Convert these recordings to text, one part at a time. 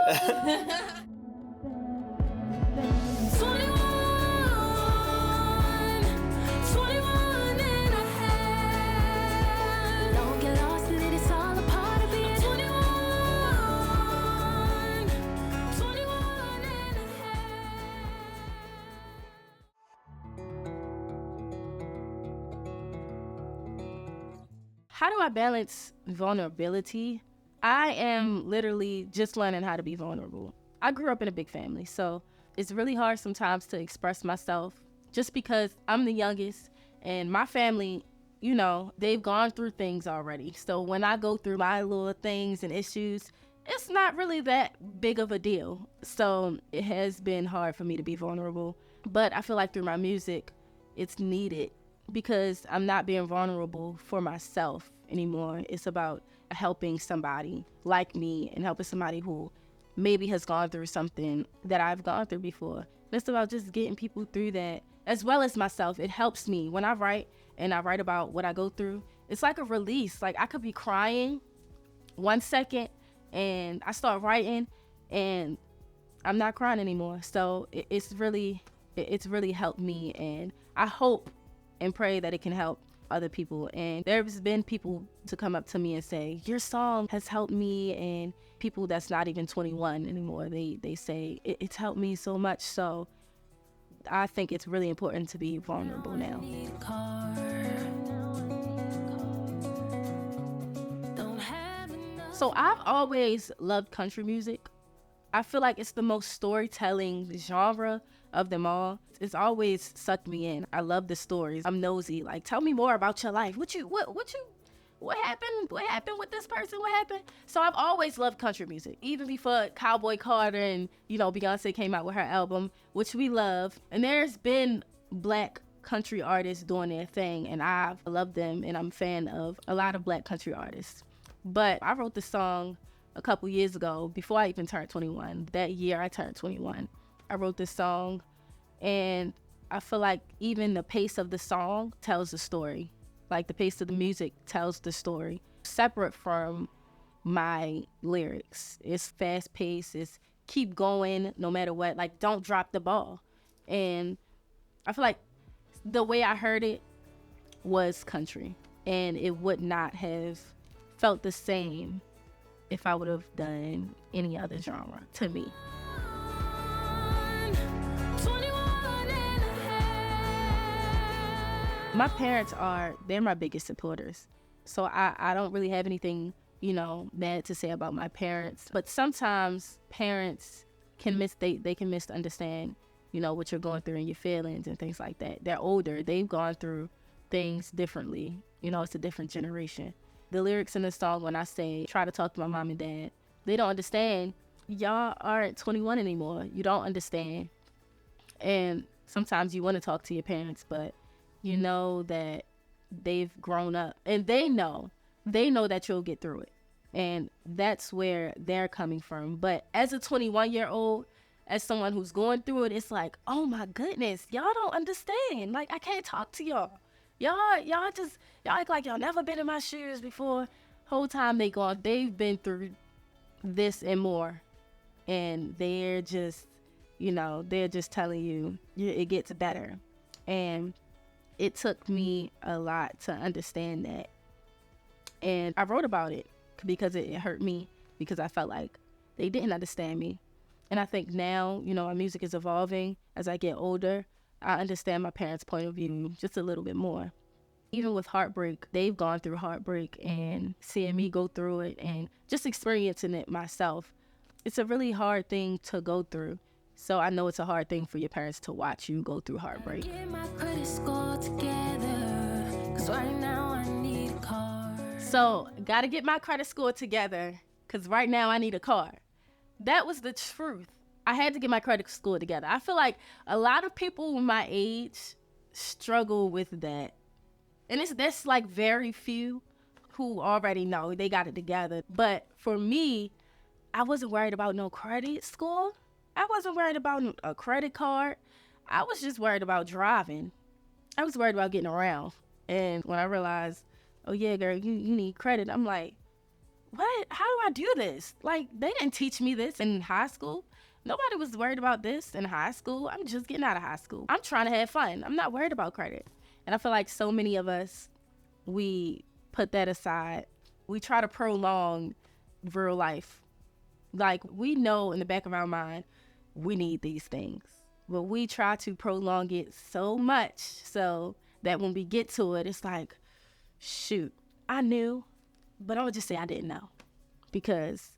How do I balance vulnerability? I am literally just learning how to be vulnerable. I grew up in a big family, so it's really hard sometimes to express myself just because I'm the youngest and my family, they've gone through things already. So when I go through my little things and issues, it's not really that big of a deal. So it has been hard for me to be vulnerable, but I feel like through my music, it's needed because I'm not being vulnerable for myself anymore. It's about helping somebody like me and helping somebody who maybe has gone through something that I've gone through before. It's about just getting people through that, as well as myself. It helps me when I write and I write about what I go through. It's like a release. Like I could be crying 1 second and I start writing and I'm not crying anymore. So it's really helped me, and I hope and pray that it can help other people. And there's been people to come up to me and say, your song has helped me, and people that's not even 21 anymore, they say it's helped me so much. So I think it's really important to be vulnerable now. So I've always loved country music. I feel like it's the most storytelling genre of them all. It's always sucked me in. I love the stories. I'm nosy. Like, tell me more about your life. What happened? What happened with this person? What happened? So I've always loved country music, even before Cowboy Carter and, Beyonce came out with her album, which we love. And there's been Black country artists doing their thing, and I've loved them, and I'm a fan of a lot of Black country artists. But I wrote this song a couple years ago, before I even turned 21. That year I turned 21, I wrote this song, and I feel like even the pace of the song tells the story. Like the pace of the music tells the story, separate from my lyrics. It's fast paced, it's keep going no matter what, like don't drop the ball. And I feel like the way I heard it was country, and it would not have felt the same if I would have done any other genre to me. My parents they're my biggest supporters. So I don't really have anything, bad to say about my parents. But sometimes parents can they can misunderstand, what you're going through and your feelings and things like that. They're older. They've gone through things differently. It's a different generation. The lyrics in the song, when I say, try to talk to my mom and dad, they don't understand. Y'all aren't 21 anymore. You don't understand. And sometimes you want to talk to your parents, but you know that they've grown up, and they know that you'll get through it. And that's where they're coming from. But as a 21-year-old, as someone who's going through it, it's like, oh my goodness, y'all don't understand. Like, I can't talk to y'all. Y'all act like y'all never been in my shoes before. Whole time they've been through this and more. And they're just, they're just telling you it gets better. And it took me a lot to understand that. And I wrote about it because it hurt me, because I felt like they didn't understand me. And I think now, our music is evolving. As I get older, I understand my parents' point of view just a little bit more. Even with heartbreak, they've gone through heartbreak, and seeing me go through it and just experiencing it myself, it's a really hard thing to go through. So I know it's a hard thing for your parents to watch you go through heartbreak. Get my credit score together, 'cause right now I need a car. So, gotta get my credit score together, 'cause right now I need a car. That was the truth. I had to get my credit score together. I feel like a lot of people my age struggle with that. And there's like very few who already know they got it together. But for me, I wasn't worried about no credit score. I wasn't worried about a credit card. I was just worried about driving. I was worried about getting around. And when I realized, oh yeah, girl, you need credit, I'm like, what? How do I do this? Like, they didn't teach me this in high school. Nobody was worried about this in high school. I'm just getting out of high school. I'm trying to have fun. I'm not worried about credit. And I feel like so many of us, we put that aside. We try to prolong real life. Like, we know in the back of our mind, we need these things. But we try to prolong it so much so that when we get to it, it's like, shoot, I knew, but I'm gonna just say I didn't know because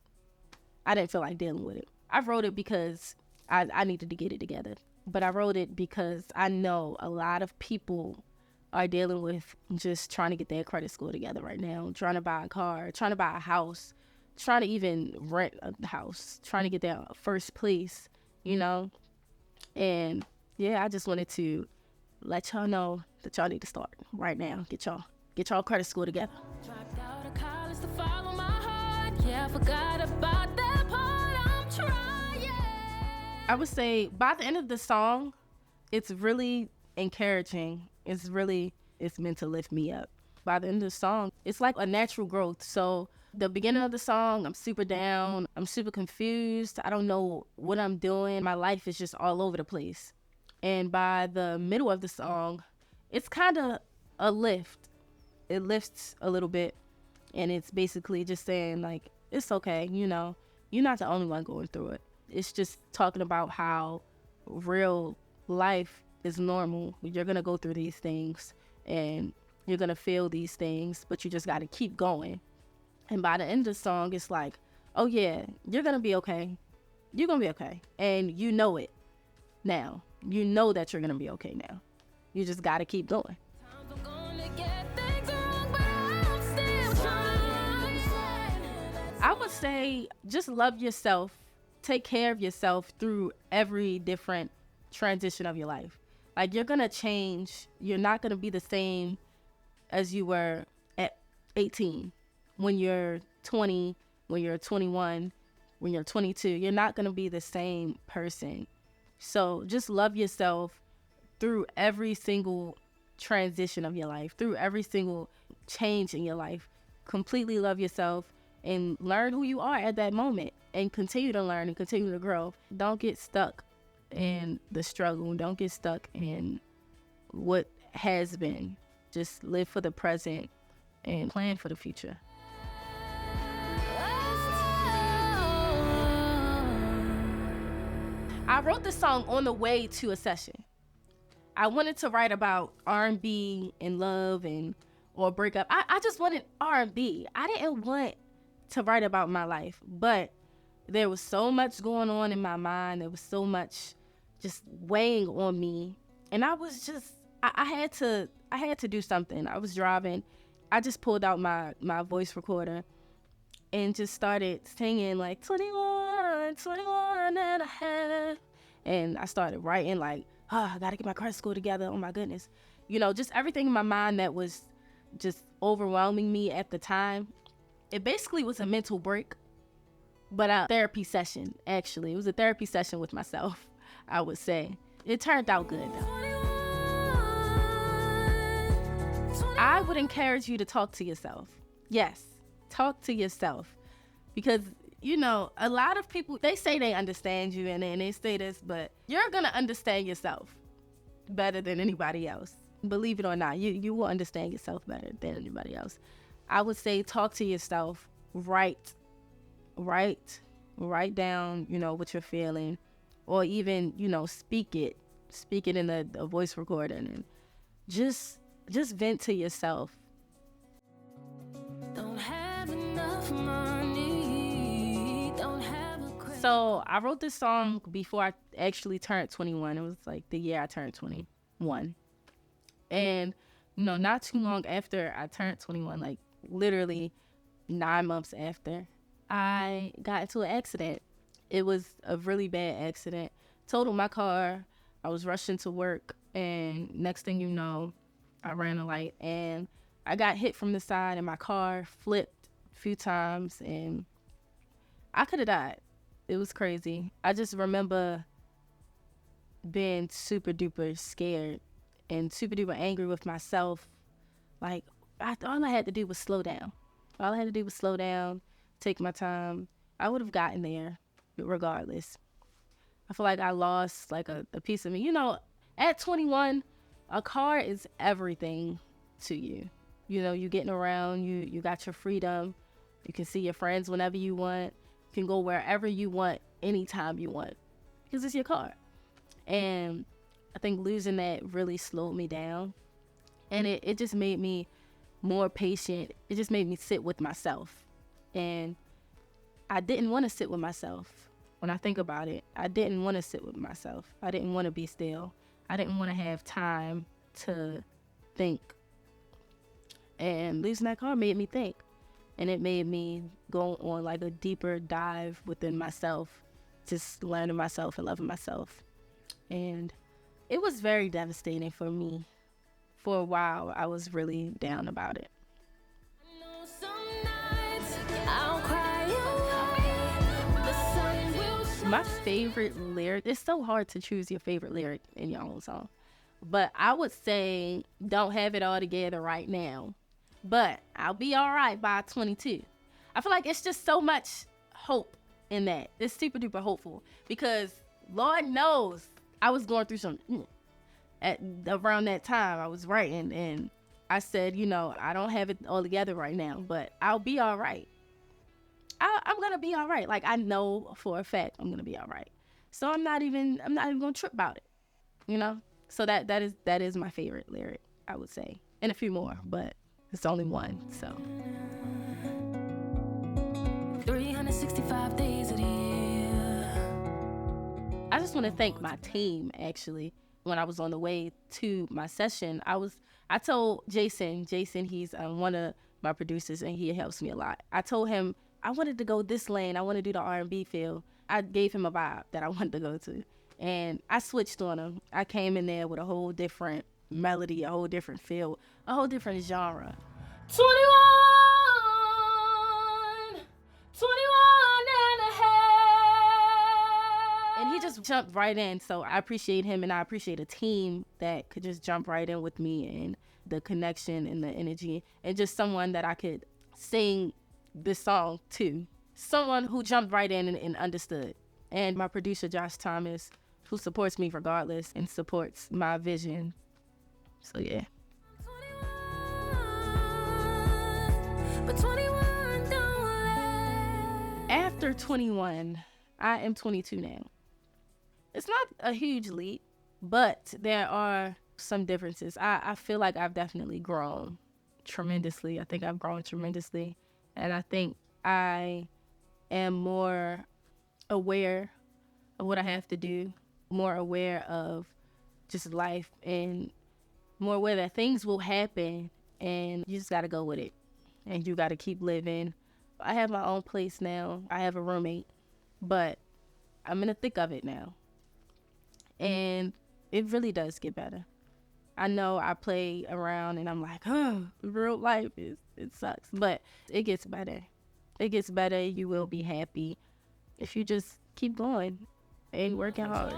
I didn't feel like dealing with it. I wrote it because I needed to get it together. But I wrote it because I know a lot of people are dealing with just trying to get their credit score together right now, trying to buy a car, trying to buy a house, trying to even rent a house, trying to get their first place, you know? And yeah, I just wanted to let y'all know that y'all need to start right now. Get y'all credit score together. Dropped out of college to follow my heart. Yeah, I forgot about that part. I'm trying. I would say by the end of the song, it's really encouraging. It's meant to lift me up. By the end of the song, it's like a natural growth. So the beginning of the song, I'm super down. I'm super confused. I don't know what I'm doing. My life is just all over the place. And by the middle of the song, it's kind of a lift. It lifts a little bit. And it's basically just saying, like, it's okay. You know, you're not the only one going through it. It's just talking about how real life is normal. You're going to go through these things and you're going to feel these things, but you just got to keep going. And by the end of the song, it's like, oh yeah, you're going to be okay. You're going to be okay. And you know it now. You know that you're going to be okay now. You just got to keep going. I'm gonna get things wrong, but I'm still trying. I would say just love yourself. Take care of yourself through every different transition of your life. Like, you're going to change. You're not going to be the same as you were at 18. When you're 20, when you're 21, when you're 22, you're not going to be the same person. So just love yourself through every single transition of your life, through every single change in your life. Completely love yourself and learn who you are at that moment and continue to learn and continue to grow. Don't get stuck in the struggle. Don't get stuck in what has been. Just live for the present and plan for the future. I wrote this song on the way to a session. I wanted to write about R&B and love or breakup. I just wanted R&B. I didn't want to write about my life, but there was so much going on in my mind. There was so much just weighing on me, and I was just I had to do something. I was driving. I just pulled out my voice recorder and just started singing like 21 and a half. And I started writing like, I gotta get my credit score together. Oh my goodness. You know, just everything in my mind that was just overwhelming me at the time. It basically was a mental break, but a therapy session, actually. It was a therapy session with myself, I would say. It turned out good though. I would encourage you to talk to yourself. Yes, talk to yourself. Because, you know, a lot of people, they say they understand you and they say this, but you're going to understand yourself better than anybody else. Believe it or not, you will understand yourself better than anybody else. I would say talk to yourself, write down, you know, what you're feeling, or even, you know, speak it in a voice recording, and just vent to yourself. Don't have enough money, don't have a credit. So I wrote this song before I actually turned 21. It was like the year I turned 21. And, you know, not too long after I turned 21, like literally 9 months after, I got into an accident. It was a really bad accident. Totaled my car. I was rushing to work, and next thing you know, I ran a light and I got hit from the side, and my car flipped a few times and I could have died. It was crazy. I just remember being super duper scared and super duper angry with myself. Like, all I had to do was slow down. All I had to do was slow down, take my time, I would have gotten there regardless. I feel like I lost like a piece of me. You know, at 21, a car is everything to you. You know, you getting around, you got your freedom. You can see your friends whenever you want. You can go wherever you want, anytime you want, because it's your car. And I think losing that really slowed me down. And it just made me more patient. It just made me sit with myself. And I didn't want to sit with myself. When I think about it, I didn't want to sit with myself. I didn't want to be still. I didn't want to have time to think. And losing that car made me think. And it made me go on like a deeper dive within myself, just learning myself and loving myself. And it was very devastating for me. For a while, I was really down about it. My favorite lyric, it's so hard to choose your favorite lyric in your own song, but I would say don't have it all together right now, but I'll be all right by 22. I feel like it's just so much hope in that. It's super duper hopeful because Lord knows I was going through some at around that time. I was writing and I said, you know, I don't have it all together right now, but I'll be all right. I'm gonna be all right. Like, I know for a fact I'm gonna be all right. So I'm not even gonna trip about it, you know. So that is my favorite lyric, I would say, and a few more, but it's only one. So 365 days of the year. I just want to thank my team. Actually, when I was on the way to my session, I told Jason, he's one of my producers, and he helps me a lot. I told him I wanted to go this lane. I want to do the R&B field. I gave him a vibe that I wanted to go to. And I switched on him. I came in there with a whole different melody, a whole different feel, a whole different genre. 21 and a half. And he just jumped right in. So I appreciate him, and I appreciate a team that could just jump right in with me, and the connection and the energy, and just someone that I could sing this song to, someone who jumped right in and understood. And my producer Josh Thomas, who supports me regardless and supports my vision. So yeah. 21, but 21 don't last. After 21, I am 22 now. It's not a huge leap, but there are some differences. I feel like I've definitely grown tremendously. I think I've grown tremendously. And I think I am more aware of what I have to do, more aware of just life, and more aware that things will happen and you just got to go with it. And you got to keep living. I have my own place now. I have a roommate, but I'm in the thick of it now. And it really does get better. I know I play around and I'm like, real life it sucks, but it gets better. It gets better. You will be happy if you just keep going and working hard.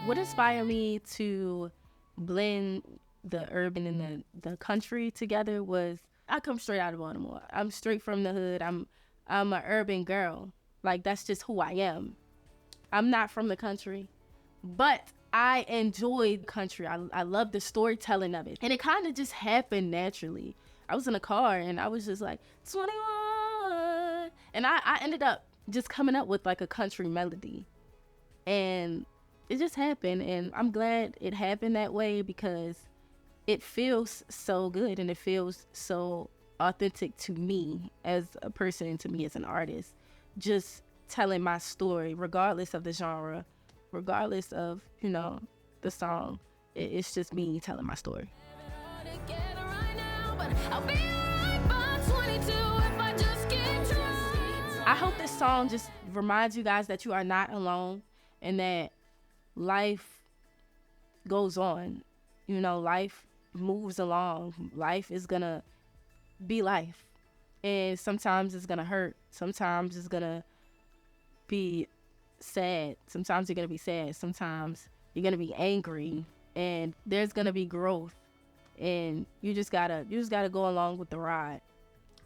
What inspired me to blend the urban and the country together was I come straight out of Baltimore. I'm straight from the hood. I'm an urban girl. Like, that's just who I am. I'm not from the country, but I enjoy country. I love the storytelling of it. And it kind of just happened naturally. I was in a car and I was just like, 21. And I ended up just coming up with like a country melody. And it just happened. And I'm glad it happened that way because it feels so good and it feels so authentic to me as a person, to me as an artist. Just telling my story, regardless of the genre, regardless of, you know, the song. It's just me telling my story. I hope this song just reminds you guys that you are not alone and that life goes on. You know, life moves along. Life is gonna be life. And sometimes it's gonna hurt. Sometimes it's gonna be sad. Sometimes you're gonna be sad. Sometimes you're gonna be angry. And there's gonna be growth. and you just gotta go along with the ride.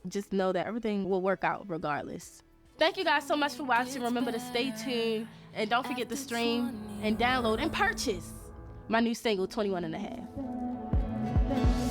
Just know that everything will work out regardless. Thank you guys so much for watching. Remember to stay tuned, and don't forget to stream and download and purchase my new single, 21 and a Half.